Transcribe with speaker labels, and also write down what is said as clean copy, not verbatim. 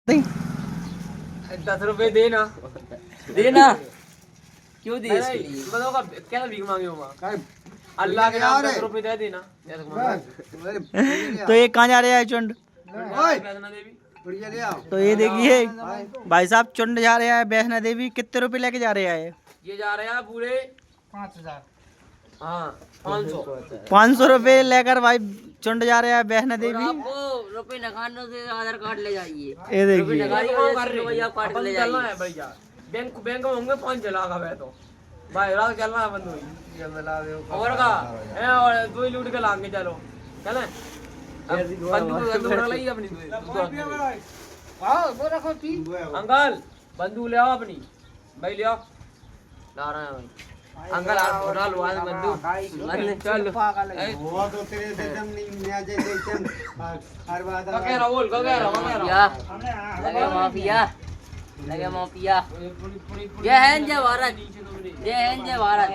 Speaker 1: ₹10 देना क्यों दे क्या भीख मांगे हो अल्लाह के नाम ₹10 दे देना।
Speaker 2: तो ये कहाँ जा रहे हैं चुंड? तो ये देखिए भाई साहब चुंड जा रहे हैं वैष्णो देवी। कितने रुपए लेके जा रहे हैं?
Speaker 1: ये जा रहे हैं पूरे
Speaker 3: 5000।
Speaker 1: हाँ 500
Speaker 2: 500 रुपए लेकर भाई चुंड जा रहे हैं वैष्णो देवी।
Speaker 4: आपको रुपए नखाने से आधार कार्ड ले जाइए।
Speaker 2: ये देखिए
Speaker 1: चलना है भैया बैंक में होंगे 5 लाख है तो भाई रात चलना है बंद हुई और का और 2 लूट के लाएंगे चलो चले बंदूक लाई अपनी अंकल बंदूक ले आओ अपनी भाई ले आओ ला रहे हैं भाई अंकल आप उठा लो आज बंदूक चल
Speaker 3: वो तो तेरे से दम नहीं मिला जैसे चल हर बात
Speaker 1: क्या कह रहा बोल क्या कह रहा
Speaker 4: लगे माफिया जय हिंद जय भारत जय हिंद जय भारत।